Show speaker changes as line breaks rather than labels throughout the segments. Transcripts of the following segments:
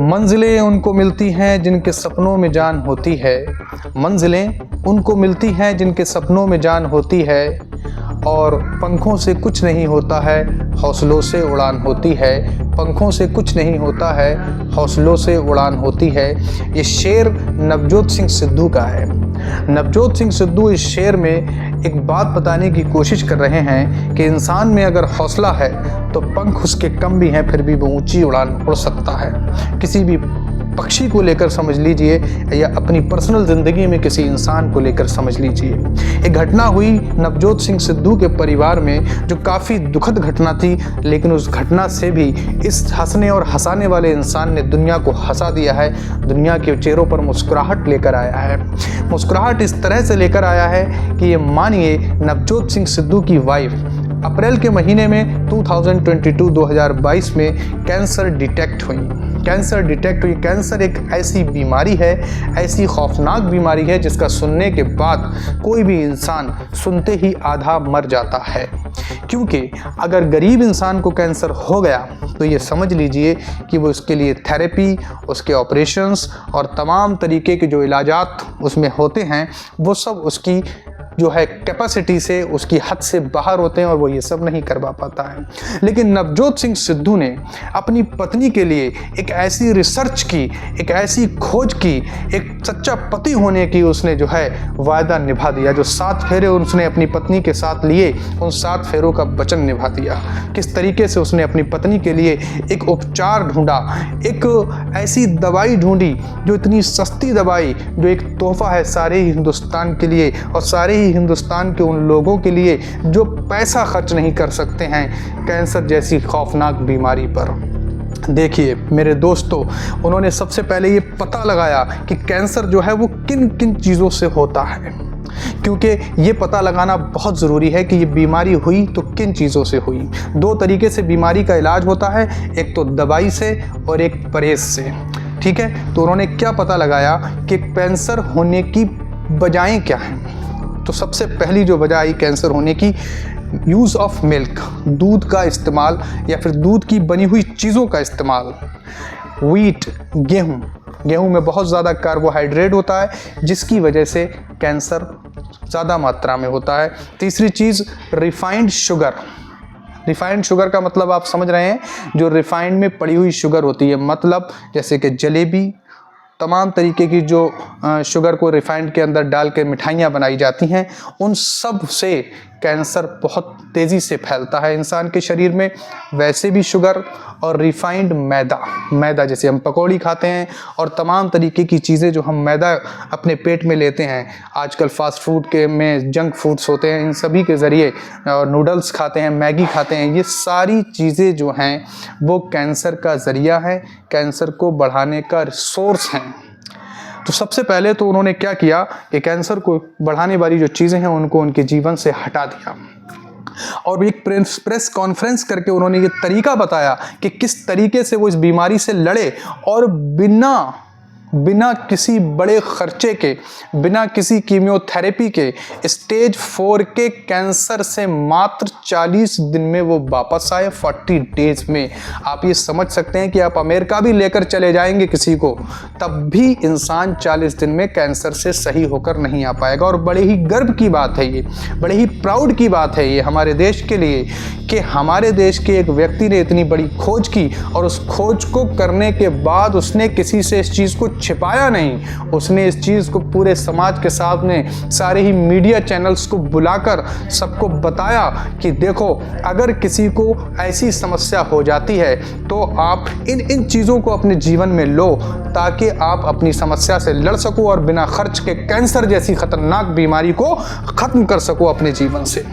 मंजिलें उनको मिलती हैं जिनके सपनों में जान होती है। मंजिलें उनको मिलती हैं जिनके सपनों में जान होती है। और पंखों से कुछ नहीं होता है, हौसलों से उड़ान होती है। पंखों से कुछ नहीं होता है, हौसलों से उड़ान होती है। ये शेर नवजोत सिंह सिद्धू का है। नवजोत सिंह सिद्धू इस शेर में एक बात बताने की कोशिश कर रहे हैं कि इंसान में अगर हौसला है तो पंख उसके कम भी हैं, फिर भी वो ऊंची उड़ान उड़ सकता है। किसी भी पक्षी को लेकर समझ लीजिए या अपनी पर्सनल ज़िंदगी में किसी इंसान को लेकर समझ लीजिए। एक घटना हुई नवजोत सिंह सिद्धू के परिवार में जो काफ़ी दुखद घटना थी, लेकिन उस घटना से भी इस हंसने और हंसाने वाले इंसान ने दुनिया को हंसा दिया है। दुनिया के चेहरों पर मुस्कुराहट लेकर आया है। मुस्कुराहट इस तरह से लेकर आया है कि ये मानिए नवजोत सिंह सिद्धू की वाइफ अप्रैल के महीने में 2022 में कैंसर डिटेक्ट हुई। कैंसर एक ऐसी बीमारी है, ऐसी खौफनाक बीमारी है जिसका सुनने के बाद कोई भी इंसान सुनते ही आधा मर जाता है। क्योंकि अगर गरीब इंसान को कैंसर हो गया तो ये समझ लीजिए कि वो उसके लिए थेरेपी, उसके ऑपरेशंस और तमाम तरीके के जो इलाजात उसमें होते हैं वो सब उसकी जो है कैपेसिटी से, उसकी हद से बाहर होते हैं और वो ये सब नहीं करवा पाता है। लेकिन नवजोत सिंह सिद्धू ने अपनी पत्नी के लिए एक ऐसी रिसर्च की, एक ऐसी खोज की, एक सच्चा पति होने की उसने जो है वायदा निभा दिया। जो 7 फेरे उसने अपनी पत्नी के साथ लिए, उन 7 फेरों का वचन निभा दिया। किस तरीके से उसने अपनी पत्नी के लिए एक उपचार ढूंढा, एक ऐसी दवाई ढूंढी जो इतनी सस्ती दवाई, जो एक तोहफा है सारे ही हिंदुस्तान के लिए और सारे हिंदुस्तान के उन लोगों के लिए जो पैसा खर्च नहीं कर सकते हैं कैंसर जैसी खौफनाक बीमारी पर। देखिए मेरे दोस्तों, उन्होंने सबसे पहले ये पता लगाया कि कैंसर जो है वो किन किन चीज़ों से होता है, क्योंकि ये पता लगाना बहुत ज़रूरी है कि ये बीमारी हुई तो किन चीज़ों से हुई। 2 तरीके से बीमारी का इलाज होता है, एक तो दवाई से और एक परहेज से। ठीक है, तो उन्होंने क्या पता लगाया कि कैंसर होने की वजहें क्या हैं। तो सबसे पहली जो वजह आई कैंसर होने की, यूज़ ऑफ मिल्क, दूध का इस्तेमाल या फिर दूध की बनी हुई चीज़ों का इस्तेमाल। व्हीट, गेहूं में बहुत ज़्यादा कार्बोहाइड्रेट होता है जिसकी वजह से कैंसर ज़्यादा मात्रा में होता है। तीसरी चीज़ रिफाइंड शुगर का मतलब आप समझ रहे हैं, जो रिफाइंड में पड़ी हुई शुगर होती है, मतलब जैसे कि जलेबी, तमाम तरीके की जो शुगर को रिफाइंड के अंदर डाल के मिठाइयाँ बनाई जाती हैं, उन सब से कैंसर बहुत तेज़ी से फैलता है इंसान के शरीर में। वैसे भी शुगर और रिफाइंड मैदा जैसे हम पकौड़ी खाते हैं और तमाम तरीके की चीज़ें जो हम मैदा अपने पेट में लेते हैं, आजकल फास्ट फूड के में जंक फूड्स होते हैं, इन सभी के ज़रिए, और नूडल्स खाते हैं, मैगी खाते हैं, ये सारी चीज़ें जो हैं वो कैंसर का ज़रिया है, कैंसर को बढ़ाने का सोर्स हैं। तो सबसे पहले तो उन्होंने क्या किया कि कैंसर को बढ़ाने वाली जो चीज़ें हैं उनको उनके जीवन से हटा दिया और एक प्रेस कॉन्फ्रेंस करके उन्होंने ये तरीका बताया कि किस तरीके से वो इस बीमारी से लड़े और बिना किसी बड़े खर्चे के, बिना किसी कीमियोथेरेपी के स्टेज 4 के कैंसर से मात्र 40 दिन में वो वापस आए, 40 डेज में। आप ये समझ सकते हैं कि आप अमेरिका भी लेकर चले जाएंगे किसी को, तब भी इंसान 40 दिन में कैंसर से सही होकर नहीं आ पाएगा। और बड़े ही गर्व की बात है ये, बड़े ही प्राउड की बात है ये हमारे देश के लिए कि हमारे देश के एक व्यक्ति ने इतनी बड़ी खोज की और उस खोज को करने के बाद उसने किसी से इस चीज़ को छिपाया नहीं, उसने इस चीज़ को पूरे समाज के सामने, सारे ही मीडिया चैनल्स को बुलाकर सबको बताया कि देखो, अगर किसी को ऐसी समस्या हो जाती है तो आप इन चीज़ों को अपने जीवन में लो ताकि आप अपनी समस्या से लड़ सको और बिना खर्च के कैंसर जैसी खतरनाक बीमारी को ख़त्म कर सको अपने जीवन से।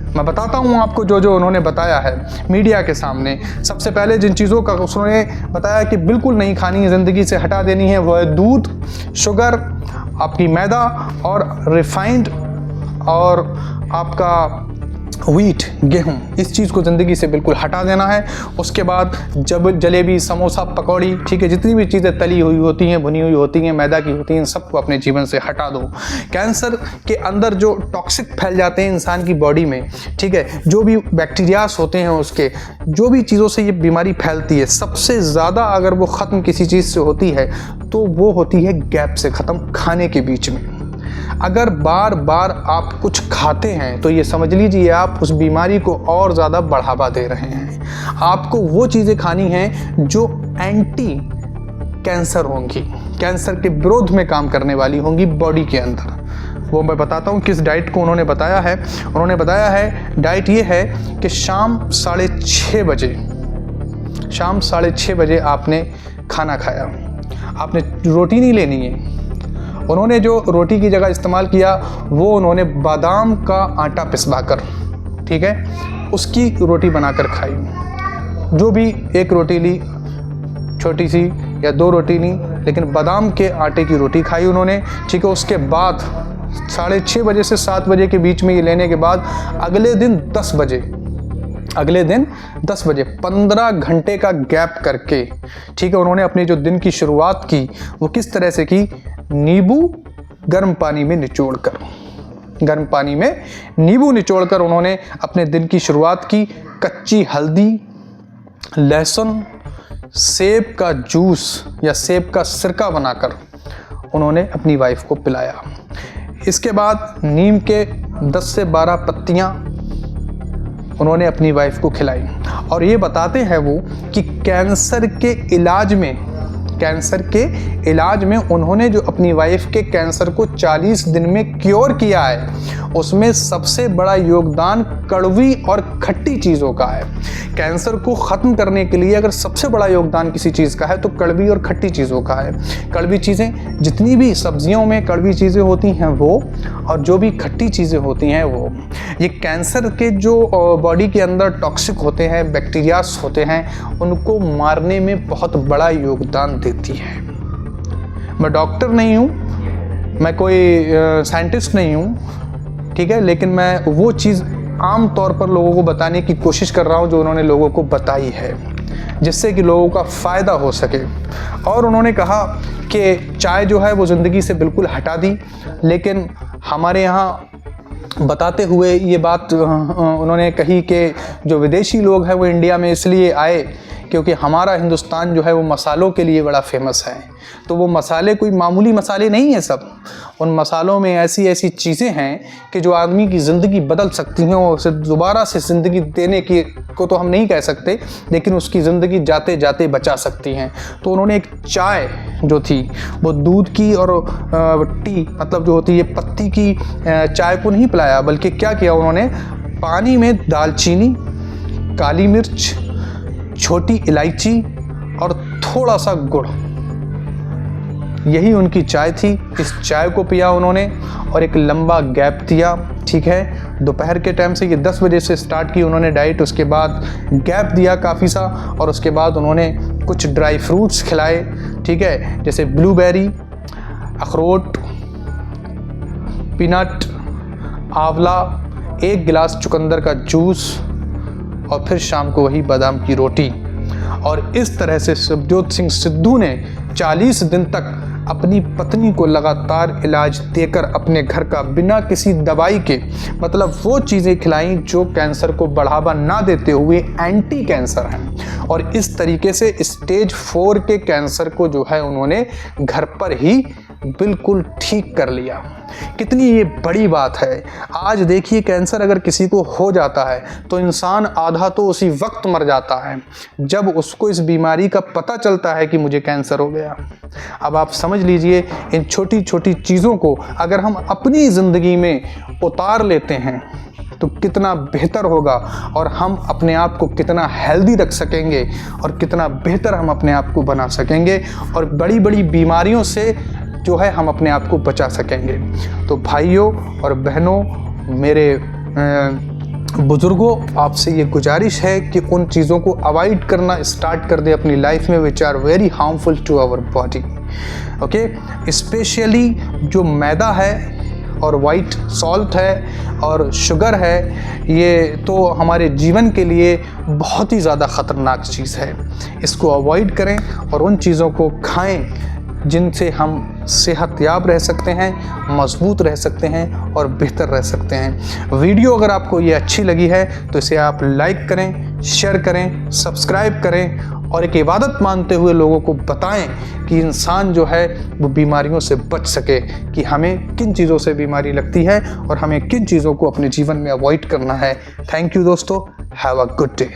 मैं बताता हूँ आपको जो उन्होंने बताया है मीडिया के सामने। सबसे पहले जिन चीज़ों का उन्होंने बताया कि बिल्कुल नहीं खानी है, ज़िंदगी से हटा देनी है, वो है दूध, शुगर, आपकी मैदा और रिफाइंड और आपका व्हीट, गेहूँ, इस चीज़ को ज़िंदगी से बिल्कुल हटा देना है। उसके बाद जब जलेबी, समोसा, पकौड़ी, ठीक है, जितनी भी चीज़ें तली हुई होती हैं, भुनी हुई होती हैं, मैदा की होती हैं, इन सबको अपने जीवन से हटा दो। कैंसर के अंदर जो टॉक्सिक फैल जाते हैं इंसान की बॉडी में, ठीक है, जो भी बैक्टीरियाज होते हैं उसके, जो भी चीज़ों से ये बीमारी फैलती है, सबसे ज़्यादा अगर वो ख़त्म किसी चीज़ से होती है तो वो होती है गैप से ख़त्म, खाने के बीच में। अगर बार बार आप कुछ खाते हैं तो ये समझ लीजिए आप उस बीमारी को और ज़्यादा बढ़ावा दे रहे हैं। आपको वो चीज़ें खानी हैं जो एंटी कैंसर होंगी, कैंसर के विरोध में काम करने वाली होंगी बॉडी के अंदर। वो मैं बताता हूँ किस डाइट को उन्होंने बताया है। उन्होंने बताया है डाइट ये है कि शाम 6:30 बजे, शाम 6:30 बजे आपने खाना खाया, आपने रोटी नहीं लेनी है। उन्होंने जो रोटी की जगह इस्तेमाल किया वो उन्होंने बादाम का आटा पिसवाकर, ठीक है, उसकी रोटी बनाकर खाई। जो भी एक रोटी ली, छोटी सी या 2 रोटी ली, लेकिन बादाम के आटे की रोटी खाई उन्होंने, ठीक है। उसके बाद 6:30 बजे से 7 बजे के बीच में ये लेने के बाद अगले दिन 10 बजे, 15 घंटे का गैप करके, ठीक है, उन्होंने अपने जो दिन की शुरुआत की वो किस तरह से की, नींबू गर्म पानी में निचोड़कर, गर्म पानी में नींबू निचोड़कर उन्होंने अपने दिन की शुरुआत की। कच्ची हल्दी, लहसुन, सेब का जूस या सेब का सिरका बनाकर उन्होंने अपनी वाइफ को पिलाया। इसके बाद नीम के 10 से 12 पत्तियां उन्होंने अपनी वाइफ को खिलाई। और ये बताते हैं वो कि कैंसर के इलाज में उन्होंने जो अपनी वाइफ के कैंसर को 40 दिन में क्योर किया है, उसमें सबसे बड़ा योगदान कड़वी और खट्टी चीज़ों का है। कैंसर को ख़त्म करने के लिए अगर सबसे बड़ा योगदान किसी चीज़ का है तो कड़वी और खट्टी चीज़ों का है। कड़वी चीज़ें, जितनी भी सब्जियों में कड़वी चीज़ें होती हैं वो, और जो भी खट्टी चीज़ें होती हैं वो, ये कैंसर के जो बॉडी के अंदर टॉक्सिक होते हैं, बैक्टीरियाज होते हैं, उनको मारने में बहुत बड़ा योगदान देती है। मैं डॉक्टर नहीं हूँ, मैं कोई साइंटिस्ट नहीं हूँ, ठीक है, लेकिन मैं वो चीज़ आम तौर पर लोगों को बताने की कोशिश कर रहा हूँ जो उन्होंने लोगों को बताई है, जिससे कि लोगों का फ़ायदा हो सके। और उन्होंने कहा कि चाय जो है वो ज़िंदगी से बिल्कुल हटा दी, लेकिन हमारे यहाँ बताते हुए ये बात उन्होंने कही कि जो विदेशी लोग हैं वो इंडिया में इसलिए आए क्योंकि हमारा हिंदुस्तान जो है वो मसालों के लिए बड़ा फेमस है। तो वो मसाले कोई मामूली मसाले नहीं हैं सब, उन मसालों में ऐसी ऐसी चीज़ें हैं कि जो आदमी की ज़िंदगी बदल सकती हैं और उसे दोबारा से ज़िंदगी देने की को तो हम नहीं कह सकते, लेकिन उसकी ज़िंदगी जाते जाते बचा सकती हैं। तो उन्होंने एक चाय जो थी वो दूध की और टी मतलब जो होती है पत्ती की चाय को नहीं पिलाया, बल्कि क्या किया उन्होंने, पानी में दालचीनी, काली मिर्च, छोटी इलायची और थोड़ा सा गुड़, यही उनकी चाय थी। इस चाय को पिया उन्होंने और एक लंबा गैप दिया, ठीक है। दोपहर के टाइम से ये 10 बजे से स्टार्ट की उन्होंने डाइट, उसके बाद गैप दिया काफ़ी सा, और उसके बाद उन्होंने कुछ ड्राई फ्रूट्स खिलाए, ठीक है, जैसे ब्लूबेरी, अखरोट, पीनट, आंवला, 1 गिलास चुकंदर का जूस और फिर शाम को वही बादाम की रोटी। और इस तरह से शिवजोत सिंह सिद्धू ने 40 दिन तक अपनी पत्नी को लगातार इलाज देकर अपने घर का बिना किसी दवाई के, मतलब वो चीज़ें खिलाई जो कैंसर को बढ़ावा ना देते हुए एंटी कैंसर हैं। और इस तरीके से स्टेज 4 के कैंसर को जो है उन्होंने घर पर ही बिल्कुल ठीक कर लिया। कितनी ये बड़ी बात है। आज देखिए कैंसर अगर किसी को हो जाता है तो इंसान आधा तो उसी वक्त मर जाता है जब उसको इस बीमारी का पता चलता है कि मुझे कैंसर हो गया। अब आप समझ लीजिए इन छोटी छोटी चीज़ों को अगर हम अपनी ज़िंदगी में उतार लेते हैं तो कितना बेहतर होगा, और हम अपने आप को कितना हेल्दी रख सकेंगे और कितना बेहतर हम अपने आप को बना सकेंगे, और बड़ी बड़ी बीमारियों से जो है हम अपने आप को बचा सकेंगे। तो भाइयों और बहनों, मेरे बुज़ुर्गों, आपसे ये गुजारिश है कि उन चीज़ों को अवॉइड करना स्टार्ट कर दें अपनी लाइफ में which are very harmful to our body. Okay, specially जो मैदा है और वाइट सॉल्ट है और शुगर है, ये तो हमारे जीवन के लिए बहुत ही ज़्यादा ख़तरनाक चीज़ है। इसको अवॉइड करें और उन चीज़ों को खाएं जिनसे हम सेहतयाब रह सकते हैं, मजबूत रह सकते हैं और बेहतर रह सकते हैं। वीडियो अगर आपको ये अच्छी लगी है तो इसे आप लाइक करें, शेयर करें, सब्सक्राइब करें और एक इबादत मानते हुए लोगों को बताएं कि इंसान जो है वो बीमारियों से बच सके, कि हमें किन चीज़ों से बीमारी लगती है और हमें किन चीज़ों को अपने जीवन में अवॉइड करना है। थैंक यू दोस्तों, हैव अ गुड डे।